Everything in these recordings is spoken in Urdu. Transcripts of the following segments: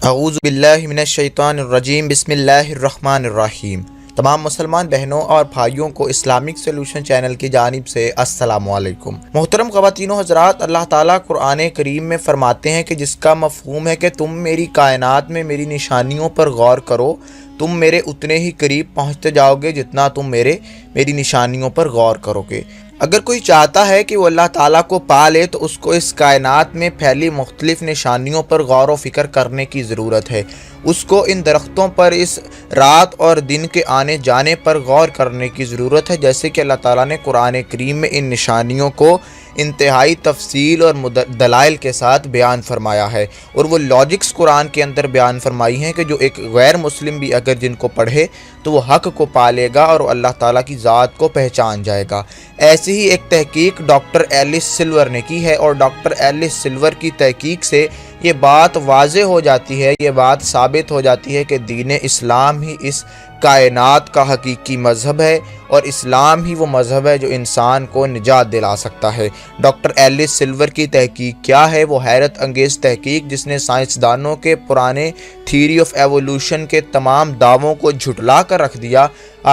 اعوذ باللہ من الشیطان الرجیم بسم اللہ الرحمن الرحیم۔ تمام مسلمان بہنوں اور بھائیوں کو اسلامک سولوشن چینل کی جانب سے السلام علیکم۔ محترم خواتین و حضرات، اللہ تعالیٰ قرآن کریم میں فرماتے ہیں کہ جس کا مفہوم ہے کہ تم میری کائنات میں میری نشانیوں پر غور کرو، تم میرے اتنے ہی قریب پہنچتے جاؤ گے جتنا تم میری نشانیوں پر غور کرو گے۔ اگر کوئی چاہتا ہے کہ وہ اللہ تعالیٰ کو پا لے تو اس کو اس کائنات میں پھیلی مختلف نشانیوں پر غور و فکر کرنے کی ضرورت ہے۔ اس کو ان درختوں پر اس رات اور دن کے آنے جانے پر غور کرنے کی ضرورت ہے، جیسے کہ اللہ تعالیٰ نے قرآن کریم میں ان نشانیوں کو انتہائی تفصیل اور دلائل کے ساتھ بیان فرمایا ہے، اور وہ لاجکس قرآن کے اندر بیان فرمائی ہیں کہ جو ایک غیر مسلم بھی اگر جن کو پڑھے تو وہ حق کو پا لے گا اور اللہ تعالیٰ کی ذات کو پہچان جائے گا۔ ایسی ہی ایک تحقیق ڈاکٹر ایلس سلور نے کی ہے، اور ڈاکٹر ایلس سلور کی تحقیق سے یہ بات واضح ہو جاتی ہے، یہ بات ثابت ہو جاتی ہے کہ دین اسلام ہی اس کائنات کا حقیقی مذہب ہے، اور اسلام ہی وہ مذہب ہے جو انسان کو نجات دلا سکتا ہے۔ ڈاکٹر ایلس سلور کی تحقیق کیا ہے؟ وہ حیرت انگیز تحقیق جس نے سائنسدانوں کے پرانے تھیوری آف ایوولوشن کے تمام دعووں کو جھٹلا کر رکھ دیا۔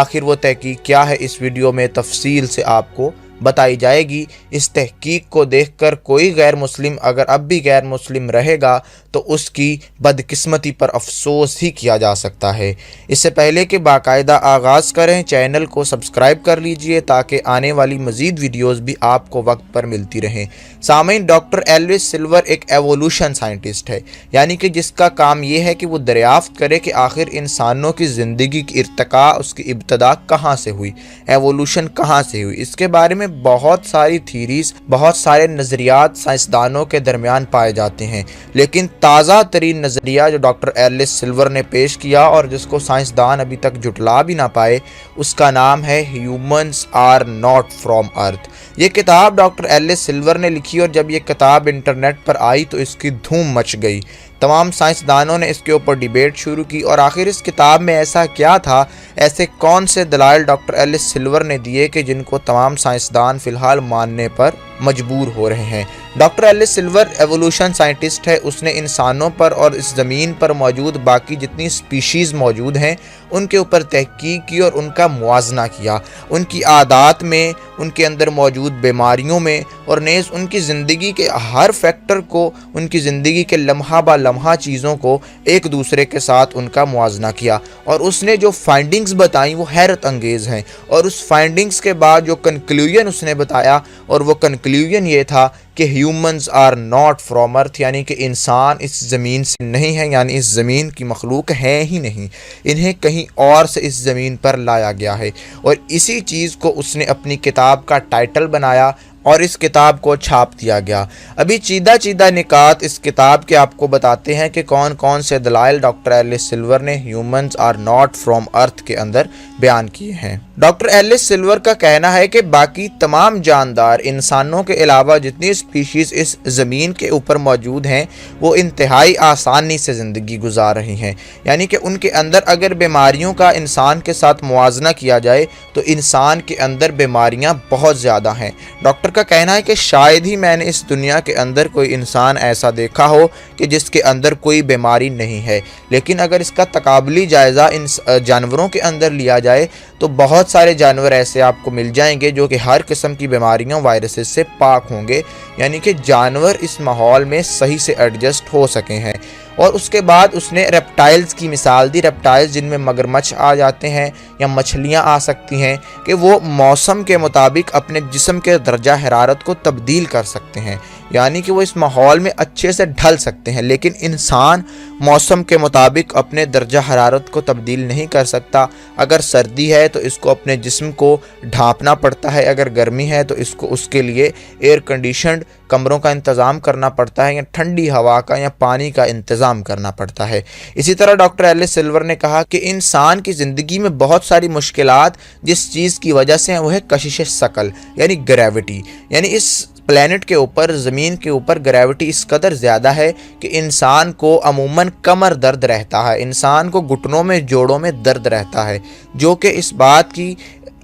آخر وہ تحقیق کیا ہے، اس ویڈیو میں تفصیل سے آپ کو بتائی جائے گی۔ اس تحقیق کو دیکھ کر کوئی غیر مسلم اگر اب بھی غیر مسلم رہے گا تو اس کی بدقسمتی پر افسوس ہی کیا جا سکتا ہے۔ اس سے پہلے کہ باقاعدہ آغاز کریں، چینل کو سبسکرائب کر لیجئے تاکہ آنے والی مزید ویڈیوز بھی آپ کو وقت پر ملتی رہیں۔ سامعین، ڈاکٹر ایلس سلور ایک ایوولوشن سائنٹسٹ ہے، یعنی کہ جس کا کام یہ ہے کہ وہ دریافت کرے کہ آخر انسانوں کی زندگی کی ارتقاء، اس کی ابتدا کہاں سے ہوئی، ایوولوشن کہاں سے ہوئی۔ اس کے بارے میں بہت ساری تھیریز، بہت سارے نظریات سائنسدانوں کے درمیان پائے جاتے ہیں، لیکن تازہ ترین نظریہ جو ڈاکٹر ایلس سلور نے پیش کیا اور جس کو سائنسدان ابھی تک جھٹلا بھی نہ پائے، اس کا نام ہے ہیومنز آر ناٹ فرام ارتھ۔ یہ کتاب ڈاکٹر ایلس سلور نے لکھی، اور جب یہ کتاب انٹرنیٹ پر آئی تو اس کی دھوم مچ گئی۔ تمام سائنسدانوں نے اس کے اوپر ڈیبیٹ شروع کی، اور آخر اس کتاب میں ایسا کیا تھا، ایسے کون سے دلائل ڈاکٹر ایلس سلور نے دیے کہ جن کو تمام سائنسدان فی الحال ماننے پر مجبور ہو رہے ہیں۔ Doctor Ellis Silver evolution scientist ہے۔ اس نے انسانوں پر اور اس زمین پر موجود باقی جتنی سپیشیز موجود ہیں ان کے اوپر تحقیق کی اور ان کا موازنہ کیا، ان کی عادات میں، ان کے اندر موجود بیماریوں میں، اور نیز ان کی زندگی کے ہر فیکٹر کو، ان کی زندگی کے لمحہ با لمحہ چیزوں کو ایک دوسرے کے ساتھ ان کا موازنہ کیا، اور اس نے جو فائنڈنگز بتائیں وہ حیرت انگیز ہیں۔ اور اس فائنڈنگز کے بعد جو کنکلوژن اس نے بتایا، اور وہ کنکلوژن یہ تھا کہ ہیومنز آر ناٹ فرام ارتھ، یعنی کہ انسان اس زمین سے نہیں ہے، یعنی اس زمین کی مخلوق ہے ہی نہیں، انہیں کہیں اور سے اس زمین پر لایا گیا ہے۔ اور اسی چیز کو اس نے اپنی کتاب کا ٹائٹل بنایا اور اس کتاب کو چھاپ دیا گیا۔ ابھی چیدہ نکات اس کتاب کے آپ کو بتاتے ہیں کہ کون کون سے دلائل ڈاکٹر ایلس سلور نے ہیومنز آر ناٹ فرام ارتھ کے اندر بیان کیے ہیں۔ ڈاکٹر ایلس سلور کا کہنا ہے کہ باقی تمام جاندار انسانوں کے علاوہ جتنی سپیشیز اس زمین کے اوپر موجود ہیں وہ انتہائی آسانی سے زندگی گزار رہی ہیں، یعنی کہ ان کے اندر اگر بیماریوں کا انسان کے ساتھ موازنہ کیا جائے تو انسان کے اندر بیماریاں بہت زیادہ ہیں۔ ڈاکٹر کا کہنا ہے کہ شاید ہی میں نے اس دنیا کے اندر کوئی انسان ایسا دیکھا ہو کہ جس کے اندر کوئی بیماری نہیں ہے، لیکن اگر اس کا تقابلی جائزہ ان جانوروں کے اندر لیا جائے تو بہت سارے جانور ایسے آپ کو مل جائیں گے جو کہ ہر قسم کی بیماریوں، وائرسز سے پاک ہوں گے، یعنی کہ جانور اس ماحول میں صحیح سے ایڈجسٹ ہو سکے ہیں۔ اور اس کے بعد اس نے ریپٹائلز کی مثال دی، ریپٹائلز جن میں مگرمچھ آ جاتے ہیں یا مچھلیاں آ سکتی ہیں، کہ وہ موسم کے مطابق اپنے جسم کے درجہ حرارت کو تبدیل کر سکتے ہیں، یعنی کہ وہ اس ماحول میں اچھے سے ڈھل سکتے ہیں، لیکن انسان موسم کے مطابق اپنے درجہ حرارت کو تبدیل نہیں کر سکتا۔ اگر سردی ہے تو اس کو اپنے جسم کو ڈھانپنا پڑتا ہے، اگر گرمی ہے تو اس کے لیے ایئر کنڈیشنڈ کمروں کا انتظام کرنا پڑتا ہے، یا ٹھنڈی ہوا کا یا پانی کا انتظام کرنا پڑتا ہے۔ اسی طرح ڈاکٹر ایلس سلور نے کہا کہ انسان کی زندگی میں بہت ساری مشکلات جس چیز کی وجہ سے ہیں وہ ہے کشش ثقل، یعنی گریوٹی، یعنی اس پلینٹ کے اوپر، زمین کے اوپر گریوٹی اس قدر زیادہ ہے کہ انسان کو عموماً کمر درد رہتا ہے، انسان کو گھٹنوں میں، جوڑوں میں درد رہتا ہے، جو کہ اس بات کی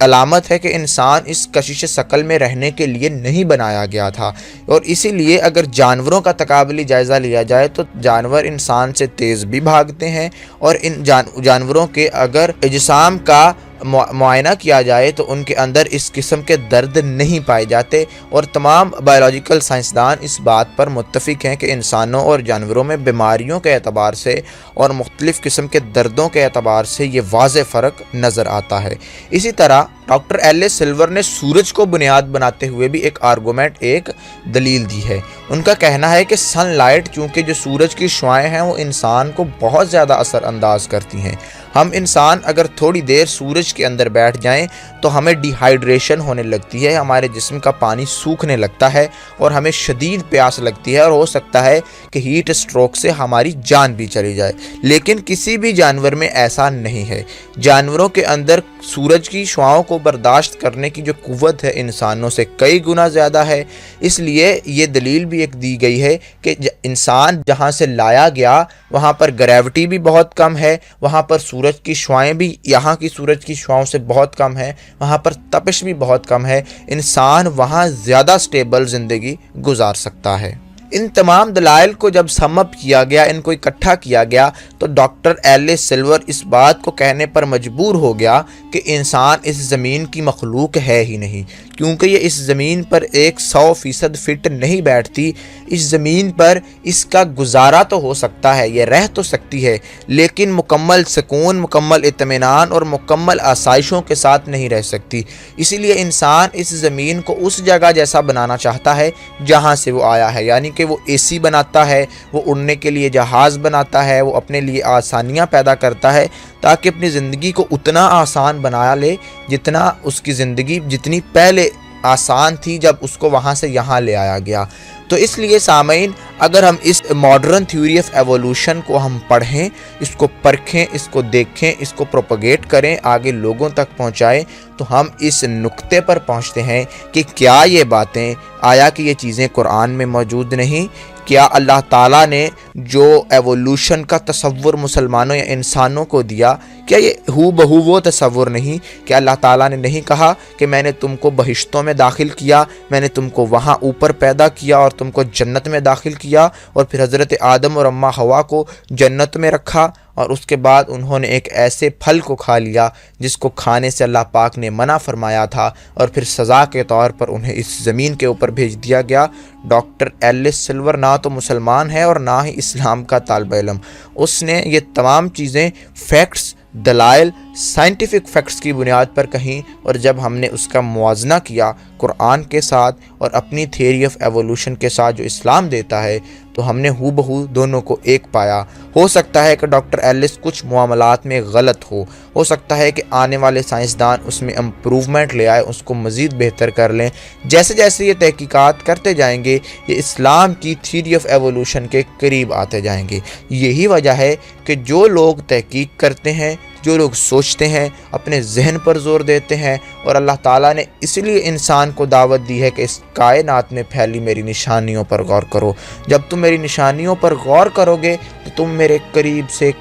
علامت ہے کہ انسان اس کشش ثقل میں رہنے کے لیے نہیں بنایا گیا تھا، اور اسی لیے اگر جانوروں کا تقابلی جائزہ لیا جائے تو جانور انسان سے تیز بھی بھاگتے ہیں، اور ان جانوروں کے اگر اجسام کا معائنہ کیا جائے تو ان کے اندر اس قسم کے درد نہیں پائے جاتے، اور تمام بایولوجیکل سائنسدان اس بات پر متفق ہیں کہ انسانوں اور جانوروں میں بیماریوں کے اعتبار سے اور مختلف قسم کے دردوں کے اعتبار سے یہ واضح فرق نظر آتا ہے۔ اسی طرح ڈاکٹر ایلس سلور نے سورج کو بنیاد بناتے ہوئے بھی ایک دلیل دی ہے۔ ان کا کہنا ہے کہ سن لائٹ، چونکہ جو سورج کی شعاعیں ہیں وہ انسان کو بہت زیادہ اثر انداز کرتی ہیں۔ ہم انسان اگر تھوڑی دیر سورج کے اندر بیٹھ جائیں تو ہمیں ڈی ہائیڈریشن ہونے لگتی ہے، ہمارے جسم کا پانی سوکھنے لگتا ہے اور ہمیں شدید پیاس لگتی ہے، اور ہو سکتا ہے کہ ہیٹ اسٹروک سے ہماری جان بھی چلی جائے۔ لیکن کسی بھی جانور میں ایسا نہیں ہے۔ جانوروں کے اندر سورج کی شعاؤں کو برداشت کرنے کی جو قوت ہے انسانوں سے کئی گنا زیادہ ہے۔ اس لیے یہ دلیل بھی ایک دی گئی ہے کہ انسان جہاں سے لایا گیا وہاں پر گریوٹی بھی بہت کم ہے، وہاں پر سورج کی شعاعیں بھی یہاں کی سورج کی شعاؤں سے بہت کم ہے، وہاں پر تپش بھی بہت کم ہے، انسان وہاں زیادہ سٹیبل زندگی گزار سکتا ہے۔ ان تمام دلائل کو جب سم اپ کیا گیا، ان کو اکٹھا کیا گیا، تو ڈاکٹر ایلس سلور اس بات کو کہنے پر مجبور ہو گیا کہ انسان اس زمین کی مخلوق ہے ہی نہیں، کیونکہ یہ اس زمین پر 100% فٹ نہیں بیٹھتی۔ اس زمین پر اس کا گزارا تو ہو سکتا ہے، یہ رہ تو سکتی ہے، لیکن مکمل سکون، مکمل اطمینان اور مکمل آسائشوں کے ساتھ نہیں رہ سکتی۔ اسی لیے انسان اس زمین کو اس جگہ جیسا بنانا چاہتا ہے جہاں سے وہ آیا ہے، یعنی کہ وہ اے سی بناتا ہے، وہ اڑنے کے لیے جہاز بناتا ہے، وہ اپنے لیے آسانیاں پیدا کرتا ہے تاکہ اپنی زندگی کو اتنا آسان بنا لے جتنا اس کی زندگی جتنی پہلے آسان تھی جب اس کو وہاں سے یہاں لے آیا گیا۔ تو اس لیے سامعین، اگر ہم اس ماڈرن تھیوری آف ایوولوشن کو ہم پڑھیں، اس کو پرکھیں، اس کو دیکھیں، اس کو پروپیگیٹ کریں، آگے لوگوں تک پہنچائیں، تو ہم اس نقطے پر پہنچتے ہیں کہ کیا یہ باتیں، آیا کہ یہ چیزیں قرآن میں موجود نہیں؟ کیا اللہ تعالیٰ نے جو ایوولوشن کا تصور مسلمانوں یا انسانوں کو دیا، کیا یہ ہو بہو وہ تصور نہیں؟ کہ اللہ تعالیٰ نے نہیں کہا کہ میں نے تم کو بہشتوں میں داخل کیا، میں نے تم کو وہاں اوپر پیدا کیا اور تم کو جنت میں داخل کیا، اور پھر حضرت آدم اور اماں حوا کو جنت میں رکھا، اور اس کے بعد انہوں نے ایک ایسے پھل کو کھا لیا جس کو کھانے سے اللہ پاک نے منع فرمایا تھا، اور پھر سزا کے طور پر انہیں اس زمین کے اوپر بھیج دیا گیا۔ ڈاکٹر ایلس سلور نہ تو مسلمان ہے اور نہ ہی اسلام کا طالب علم۔ اس نے یہ تمام چیزیں فیکٹس، دلائل، سائنٹیفک فیکٹس کی بنیاد پر کہیں، اور جب ہم نے اس کا موازنہ کیا قرآن کے ساتھ اور اپنی تھیوری آف ایوولوشن کے ساتھ جو اسلام دیتا ہے، تو ہم نے ہو بہو دونوں کو ایک پایا۔ ہو سکتا ہے کہ ڈاکٹر ایلس کچھ معاملات میں غلط ہو سکتا ہے کہ آنے والے سائنسدان اس میں امپروومنٹ لے آئے، اس کو مزید بہتر کر لیں۔ جیسے جیسے یہ تحقیقات کرتے جائیں گے، یہ اسلام کی تھیوری آف ایوولوشن کے قریب آتے جائیں گے۔ یہی وجہ ہے کہ جو لوگ تحقیق کرتے ہیں، جو لوگ سوچتے ہیں، اپنے ذہن پر زور دیتے ہیں، اور اللہ تعالیٰ نے اس لیے انسان کو دعوت دی ہے کہ اس کائنات میں پھیلی میری نشانیوں پر غور کرو۔ جب تم میری نشانیوں پر غور کرو گے تو تم میرے قریب سے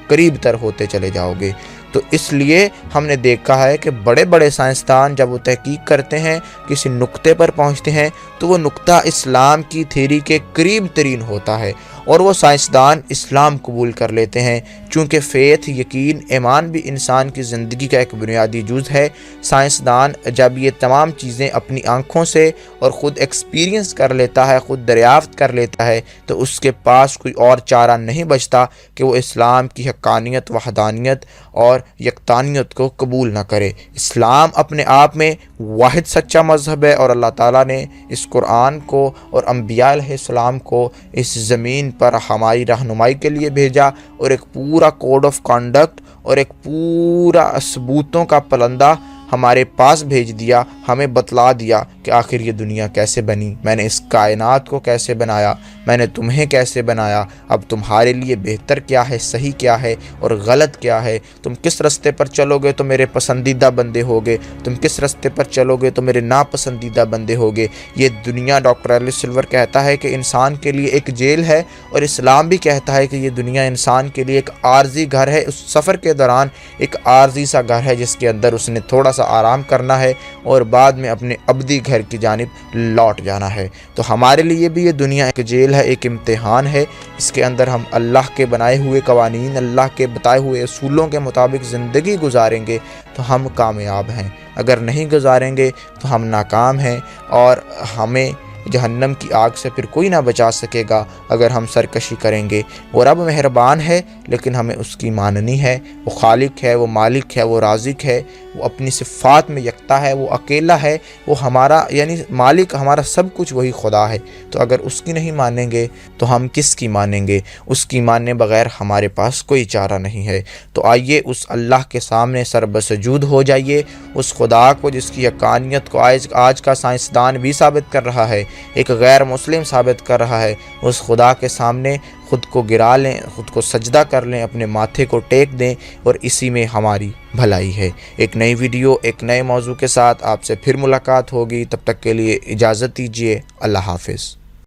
قریب تر ہوتے چلے جاؤ گے۔ تو اس لیے ہم نے دیکھا ہے کہ بڑے بڑے سائنسدان جب وہ تحقیق کرتے ہیں، کسی نقطے پر پہنچتے ہیں، تو وہ نقطہ اسلام کی تھیوری کے قریب ترین ہوتا ہے، اور وہ سائنسدان اسلام قبول کر لیتے ہیں، چونکہ فیتھ، یقین، ایمان بھی انسان کی زندگی کا ایک بنیادی جز ہے۔ سائنسدان جب یہ تمام چیزیں اپنی آنکھوں سے اور خود ایکسپیرینس کر لیتا ہے، خود دریافت کر لیتا ہے، تو اس کے پاس کوئی اور چارہ نہیں بچتا کہ وہ اسلام کی حقانیت، وحدانیت اور یکتانیت کو قبول نہ کرے۔ اسلام اپنے آپ میں واحد سچا مذہب ہے، اور اللہ تعالیٰ نے اس قرآن کو اور انبیاء علیہ السلام کو اس زمین پر ہماری رہنمائی کے لیے بھیجا، اور ایک پورا کوڈ آف کانڈکٹ اور ایک پورا ثبوتوں کا پلندہ ہمارے پاس بھیج دیا، ہمیں بتلا دیا کہ آخر یہ دنیا کیسے بنی، میں نے اس کائنات کو کیسے بنایا، میں نے تمہیں کیسے بنایا، اب تمہارے لیے بہتر کیا ہے، صحیح کیا ہے اور غلط کیا ہے، تم کس رستے پر چلو گے تو میرے پسندیدہ بندے ہوگے، تم کس رستے پر چلو گے تو میرے ناپسندیدہ بندے ہوگے۔ یہ دنیا ڈاکٹر ایلس سلور کہتا ہے کہ انسان کے لیے ایک جیل ہے، اور اسلام بھی کہتا ہے کہ یہ دنیا انسان کے لیے ایک عارضی گھر ہے، اس سفر کے دوران ایک عارضی سا گھر ہے جس کے اندر اس نے تھوڑا سا آرام کرنا ہے اور بعد میں اپنے ابدی گھر کی جانب لوٹ جانا ہے۔ تو ہمارے لیے بھی یہ دنیا ایک جیل ہے، ایک امتحان ہے، اس کے اندر ہم اللہ کے بنائے ہوئے قوانین، اللہ کے بتائے ہوئے اصولوں کے مطابق زندگی گزاریں گے تو ہم کامیاب ہیں، اگر نہیں گزاریں گے تو ہم ناکام ہیں، اور ہمیں جہنم کی آگ سے پھر کوئی نہ بچا سکے گا اگر ہم سرکشی کریں گے۔ وہ رب مہربان ہے لیکن ہمیں اس کی ماننی ہے، وہ خالق ہے، وہ مالک ہے، وہ رازق ہے، وہ اپنی صفات میں یکتا ہے، وہ اکیلا ہے، وہ ہمارا یعنی مالک، ہمارا سب کچھ وہی خدا ہے۔ تو اگر اس کی نہیں مانیں گے تو ہم کس کی مانیں گے؟ اس کی ماننے بغیر ہمارے پاس کوئی چارہ نہیں ہے۔ تو آئیے اس اللہ کے سامنے سر بسجود ہو جائیے، اس خدا کو جس کی حقانیت کو آج کا سائنسدان بھی ثابت کر رہا ہے، ایک غیر مسلم ثابت کر رہا ہے، اس خدا کے سامنے خود کو گرا لیں، خود کو سجدہ کر لیں، اپنے ماتھے کو ٹیک دیں، اور اسی میں ہماری بھلائی ہے۔ ایک نئی ویڈیو، ایک نئے موضوع کے ساتھ آپ سے پھر ملاقات ہوگی، تب تک کے لیے اجازت دیجیے، اللہ حافظ۔